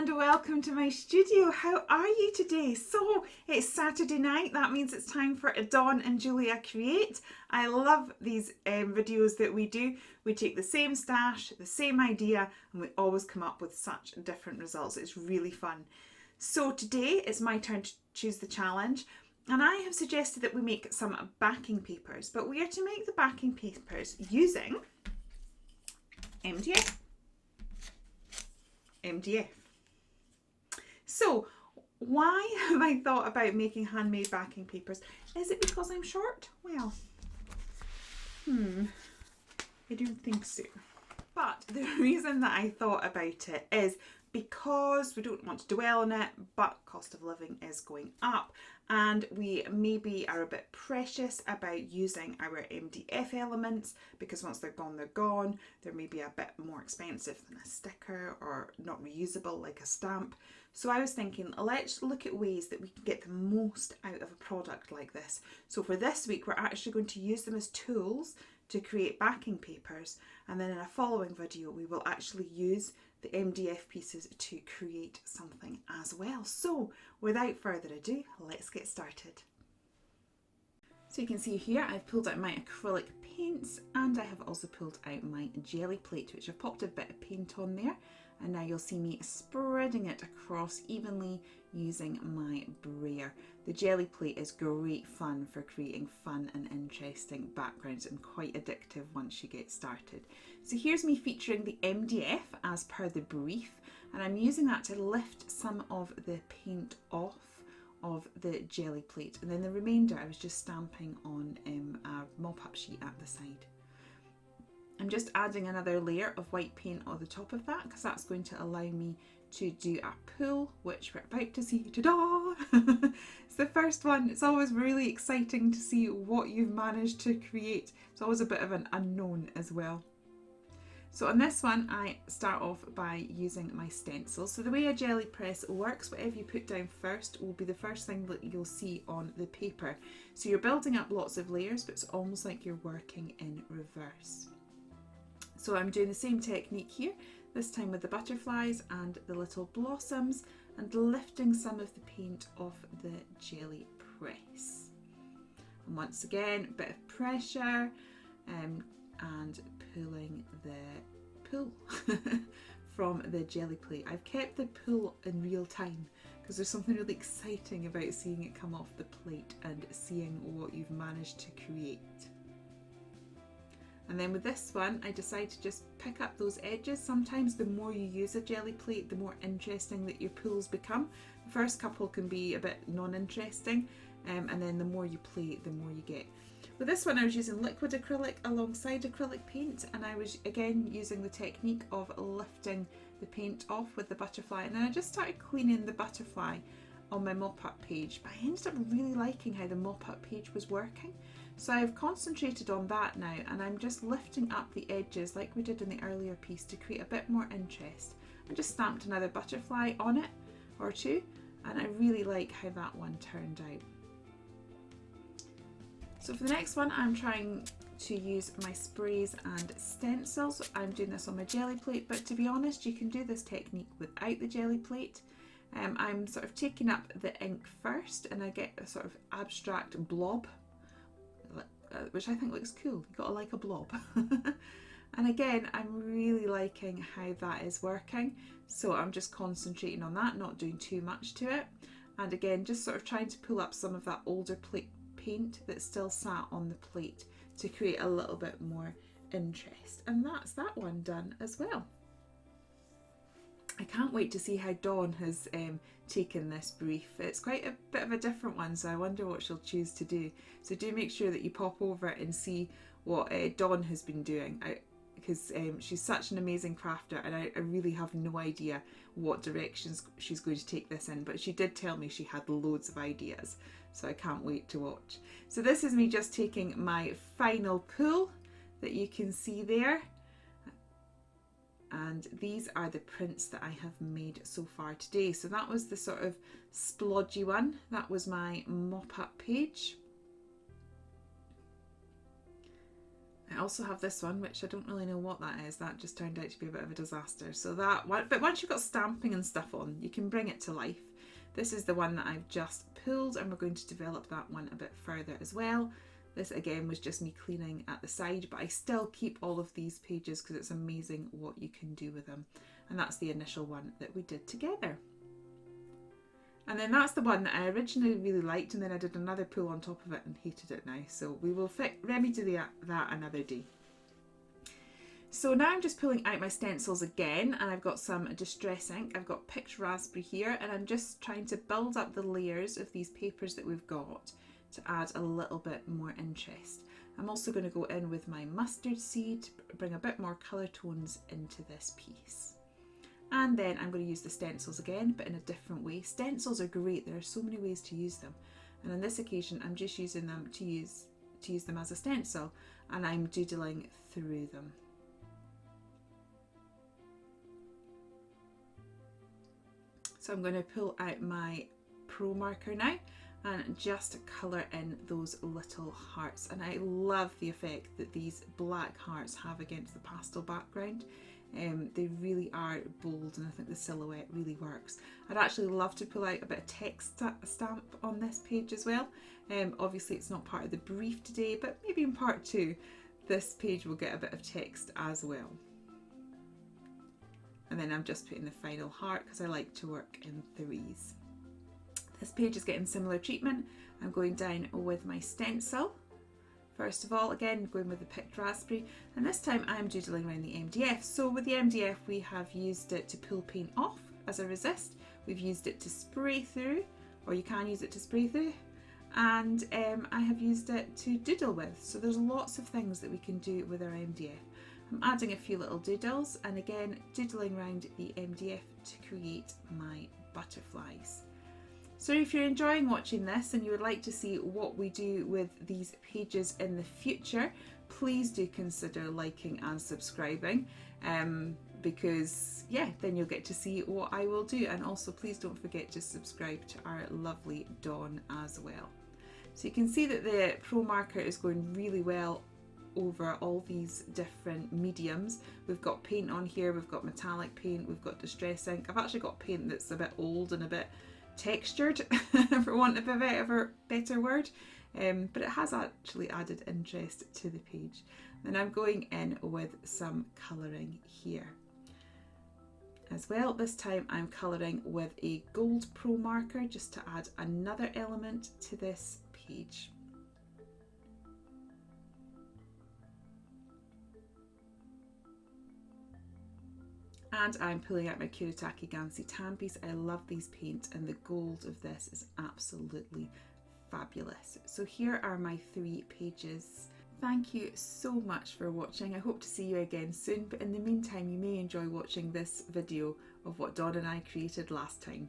and welcome to my studio. How are you today? So it's Saturday night, that means it's time for a Dawn and Julia Create. I love these videos that we do. We take the same stash, the same idea, and we always come up with such different results. It's really fun. So today it's my turn to choose the challenge, and I have suggested that we make some backing papers, but we are to make the backing papers using MDF. So why have I thought about making handmade backing papers? Is it because I'm short? Well, I don't think so. But the reason that I thought about it is because we don't want to dwell on it, but cost of living is going up and we maybe are a bit precious about using our MDF elements because once they're gone. They're maybe a bit more expensive than a sticker or not reusable like a stamp. So I was thinking, let's look at ways that we can get the most out of a product like this. So for this week, we're actually going to use them as tools to create backing papers, and then in a following video we will actually use the MDF pieces to create something as well. So without further ado, let's get started. So you can see here I've pulled out my acrylic paints and I have also pulled out my jelly plate, which I've popped a bit of paint on there, and now you'll see me spreading it across evenly using my brayer. The jelly plate is great fun for creating fun and interesting backgrounds and quite addictive once you get started. So here's me featuring the MDF as per the brief, and I'm using that to lift some of the paint off of the jelly plate, and then the remainder I was just stamping on a mop-up sheet at the side. I'm just adding another layer of white paint on the top of that because that's going to allow me to do a pull, which we're about to see. Ta-da! It's the first one. It's always really exciting to see what you've managed to create. It's always a bit of an unknown as well. So on this one, I start off by using my stencil. So the way a jelly press works, whatever you put down first will be the first thing that you'll see on the paper. So you're building up lots of layers, but it's almost like you're working in reverse. So I'm doing the same technique here, this time with the butterflies and the little blossoms, and lifting some of the paint off the jelly press. And once again, a bit of pressure and pulling the pull from the jelly plate. I've kept the pull in real time because there's something really exciting about seeing it come off the plate and seeing what you've managed to create. And then with this one, I decide to just pick up those edges. Sometimes the more you use a jelly plate, the more interesting that your pulls become. The first couple can be a bit non-interesting, and then the more you play, the more you get. With this one, I was using liquid acrylic alongside acrylic paint, and I was again using the technique of lifting the paint off with the butterfly, and then I just started cleaning the butterfly on my mop-up page, but I ended up really liking how the mop-up page was working. So I've concentrated on that now, and I'm just lifting up the edges like we did in the earlier piece to create a bit more interest. I just stamped another butterfly on it or two, and I really like how that one turned out. So for the next one, I'm trying to use my sprays and stencils. I'm doing this on my jelly plate, but to be honest, you can do this technique without the jelly plate. I'm sort of taking up the ink first, and I get a sort of abstract blob, which I think looks cool. You've got to like a blob. And again, I'm really liking how that is working. So I'm just concentrating on that, not doing too much to it. And again, just sort of trying to pull up some of that older paint that still sat on the plate to create a little bit more interest. And that's that one done as well. I can't wait to see how Dawn has taken this brief. It's quite a bit of a different one, so I wonder what she'll choose to do. So do make sure that you pop over and see what Dawn has been doing, because she's such an amazing crafter, and I really have no idea what directions she's going to take this in, but she did tell me she had loads of ideas, so I can't wait to watch. So this is me just taking my final pull that you can see there. And these are the prints that I have made so far today. So that was the sort of splodgy one. That was my mop-up page. I also have this one, which I don't really know what that is. That just turned out to be a bit of a disaster. So that one, but once you've got stamping and stuff on, you can bring it to life. This is the one that I've just pulled, and we're going to develop that one a bit further as well. This again was just me cleaning at the side, but I still keep all of these pages because it's amazing what you can do with them. And that's the initial one that we did together. And then that's the one that I originally really liked, and then I did another pull on top of it and hated it now. So we will remedy that another day. So now I'm just pulling out my stencils again, and I've got some distress ink. I've got picked raspberry here, and I'm just trying to build up the layers of these papers that we've got to add a little bit more interest. I'm also going to go in with my mustard seed to bring a bit more colour tones into this piece. And then I'm going to use the stencils again, but in a different way. Stencils are great. There are so many ways to use them. And on this occasion, I'm just using them to use them as a stencil, and I'm doodling through them. So I'm going to pull out my Pro marker now and just colour in those little hearts. And I love the effect that these black hearts have against the pastel background. They really are bold, and I think the silhouette really works. I'd actually love to pull out a bit of text stamp on this page as well. Obviously it's not part of the brief today, but maybe in part 2 this page will get a bit of text as well. And then I'm just putting the final heart because I like to work in threes. This page is getting similar treatment. I'm going down with my stencil. First of all, again, going with the picked raspberry, and this time I'm doodling around the MDF. So with the MDF, we have used it to pull paint off as a resist. We've used it to spray through, or you can use it to spray through, and I have used it to doodle with. So there's lots of things that we can do with our MDF. I'm adding a few little doodles, and again, doodling around the MDF to create my butterflies. So if you're enjoying watching this and you would like to see what we do with these pages in the future, please do consider liking and subscribing, because yeah, then you'll get to see what I will do. And also please don't forget to subscribe to our lovely Dawn as well. So you can see that the Pro marker is going really well over all these different mediums. We've got paint on here, we've got metallic paint, we've got distress ink. I've actually got paint that's a bit old and a bit textured for want of a better word, but it has actually added interest to the page. Then I'm going in with some colouring here as well. This time I'm colouring with a gold Pro marker just to add another element to this page. And I'm pulling out my Kuretake Gansey tan piece. I love these paints, and the gold of this is absolutely fabulous. So here are my 3 pages. Thank you so much for watching. I hope to see you again soon, but in the meantime you may enjoy watching this video of what Dawn and I created last time.